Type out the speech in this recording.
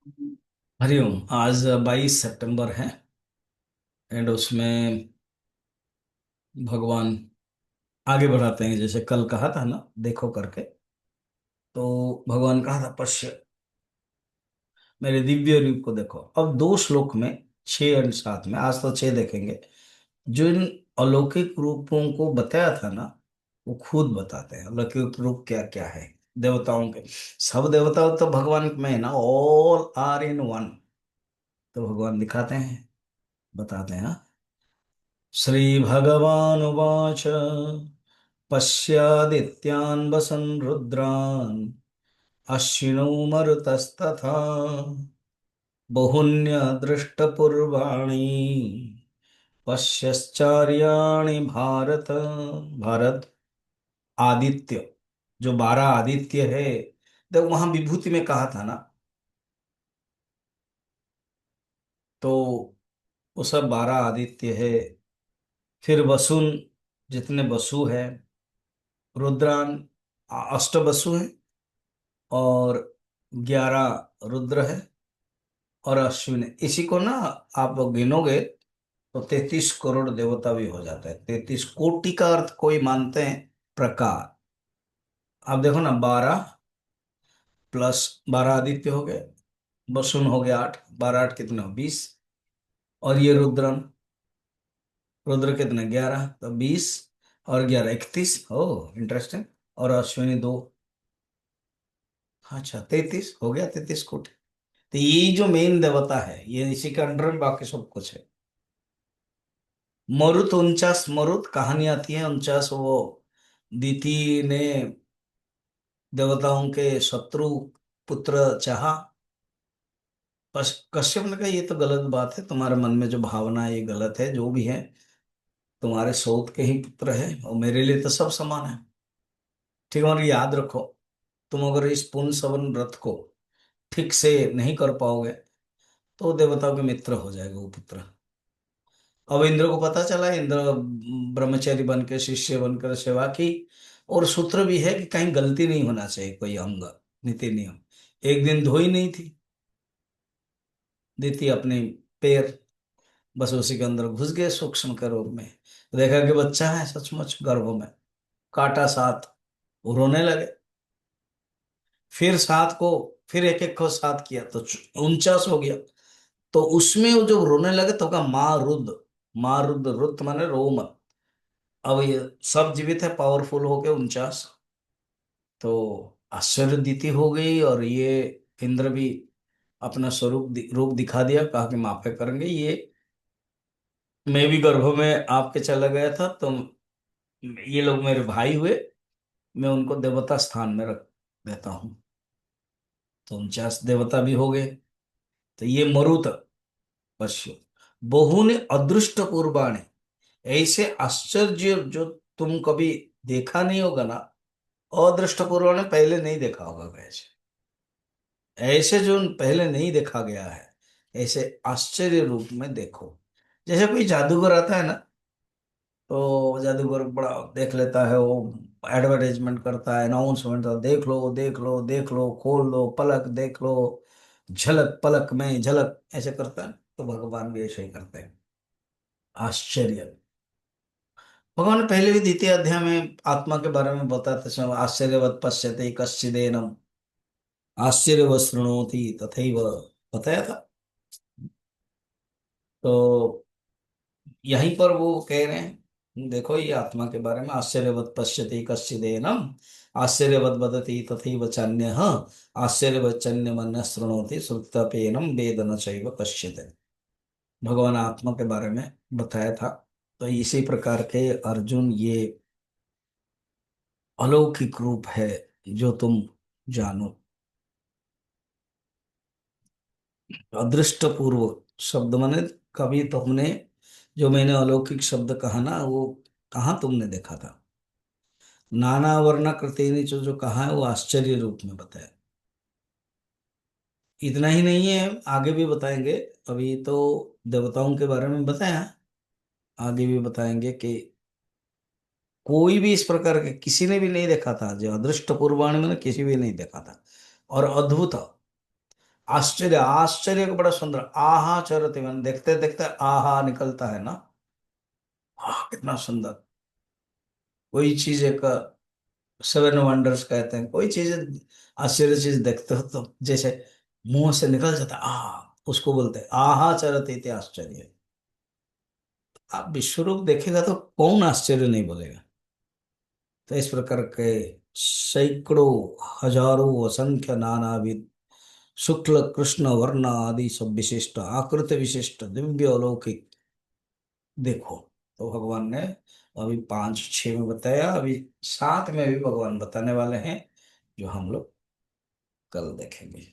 हरिओम। आज 22 सितंबर है। एंड उसमें भगवान आगे बढ़ाते हैं, जैसे कल कहा था ना, देखो करके। तो भगवान कहा था, पश्य मेरे दिव्य रूप को देखो। अब 2 श्लोक में 6 और 7 में, आज तो 6 देखेंगे। जो इन अलौकिक रूपों को बताया था ना, वो खुद बताते हैं अलौकिक रूप क्या क्या है देवताओं के। सब देवता तो भगवान में है ना, ऑल आर इन वन। तो भगवान दिखाते हैं, बताते हैं। हाँ? श्री भगवान उवाच पश्यादित्यान् वसन् रुद्रान् अश्विनौ मरुतस्तथा बहुन्यदृष्टपूर्वाणि पश्यश्चर्याणि भारत। भारत, आदित्य, जो 12 आदित्य है। देखो वहां विभूति में कहा था ना, तो वो सब 12 आदित्य है। फिर वसुन, जितने वसु है। रुद्रान, अष्टवसु है। और 11 रुद्र है। और अश्विन है। इसी को ना आप गिनोगे तो 33 करोड़ देवता भी हो जाता है। 33 कोटि का अर्थ कोई मानते हैं प्रकार। आप देखो ना, 12 प्लस 12 आदित्य हो गए। वसुन हो गया 8, 12 8 कितने हो, 20। और ये रुद्रन, रुद्र कितने, 11, तो 20। और 11 31, हो इंटरेस्टिंग। और अश्विनी 2, अच्छा 33 हो गया, 33 कोटि। तो ये जो मेन देवता है, ये इसी के अंडर में बाकी सब कुछ है। मरुत 49 मरुत कहानी आती है। 49 वो दीति ने देवताओं के शत्रु पुत्र चाहा। कश्यप ने कहा, ये तो गलत बात है, तुम्हारे मन में जो भावना है ये गलत है। जो भी है तुम्हारे सौत के ही पुत्र है, और मेरे लिए तो सब समान है। ठीक है, और याद रखो, तुम अगर इस पुण्य सवन व्रत को ठीक से नहीं कर पाओगे तो देवताओं के मित्र हो जाएगा वो पुत्र। अब इंद्र को पता चला, इंद्र ब्रह्मचारी बन के, शिष्य बनकर सेवा की। और सूत्र भी है कि कहीं गलती नहीं होना चाहिए, कोई अंग, नीति नियम। एक दिन धोई नहीं थी दी थी अपने पैर, बस उसी के अंदर घुस गए सूक्ष्म के रूप में। देखा कि बच्चा है सचमुच गर्भ में। काटा 7, वो रोने लगे। फिर 7 को, फिर एक एक को 7 किया तो 49 हो गया। तो उसमें वो जब रोने लगे तो कहा माँ रुद्र। माँ रुद्र, रुद्र माने रोम। अब ये सब जीवित है, पावरफुल हो गए 49। तो आश्चर्यदीति हो गई, और ये इंद्र भी अपना स्वरूप रूप दिखा दिया, कहा कि माफे करेंगे ये। मैं भी गर्भ में आपके चला गया था, तो ये लोग मेरे भाई हुए। मैं उनको देवता स्थान में रख देता हूँ। तो 49 देवता भी हो गए। तो ये मरुत, पश्य बहु ने अदृष्ट पूर्वाणे, ऐसे आश्चर्य जो तुम कभी देखा नहीं होगा ना। अदृष्ट पूर्वाणे पहले नहीं देखा होगा वैसे। ऐसे जो पहले नहीं देखा गया है, ऐसे आश्चर्य रूप में देखो। जैसे कोई जादूगर आता है ना, तो जादूगर बड़ा देख लेता है वो, एडवर्टाइजमेंट करता है, अनाउंसमेंट, देख लो देख लो देख लो, खोल लो पलक देख लो, झलक पलक में झलक, ऐसे करता है। तो भगवान भी ऐसे ही करते हैं। आश्चर्य, भगवान ने पहले भी 2 अध्याय में आत्मा के बारे में बताते समय आश्चर्यवत पश्यते कश्चिदेनम आश्चर्यवत शृणोति तथैव बताया था। तो यहीं पर वो कह रहे हैं, देखो ये आत्मा के बारे में, आश्चर्यवत पश्यति कश्चिदेनम आश्चर्यवत वदति तथैव चान्यः आश्चर्यवत चान्यमन्यः शृणोति श्रुत्यपेनम वेद न चैव कश्चित्। भगवान आत्मा के बारे में बताया था। तो इसी प्रकार के अर्जुन, ये अलौकिक रूप है जो तुम जानो। अदृष्ट पूर्व शब्द माने, कभी तुमने, जो मैंने अलौकिक शब्द कहा ना, वो कहाँ तुमने देखा था। नाना वर्ण कृति ने जो जो कहा है वो आश्चर्य रूप में बताया। इतना ही नहीं है, आगे भी बताएंगे। अभी तो देवताओं के बारे में बताया, आगे भी बताएंगे कि कोई भी इस प्रकार के किसी ने भी नहीं देखा था, जो अदृष्ट पूर्वाण में किसी भी नहीं देखा था। और अद्भुत, आश्चर्य, आश्चर्य का बड़ा सुंदर, आहा चरते मन, देखते देखते आहा निकलता है ना। कितना सुंदर। कोई चीज एक सेवन वंडर्स कहते हैं, कोई चीज आश्चर्य चीज देखते हो तो जैसे मुंह से निकल जाता उसको बोलते हैं आहा चरते इति आश्चर्य। आप विश्वरूप देखेगा तो कौन आश्चर्य नहीं बोलेगा। तो इस प्रकार के सैकड़ों, हजारों, असंख्य नानाविध शुक्ल कृष्ण वर्ण आदि सब विशिष्ट, आकृति विशिष्ट, दिव्य अलौकिक देखो। तो भगवान ने अभी 5 6 में बताया, अभी 7 में भी भगवान बताने वाले हैं, जो हम लोग कल देखेंगे।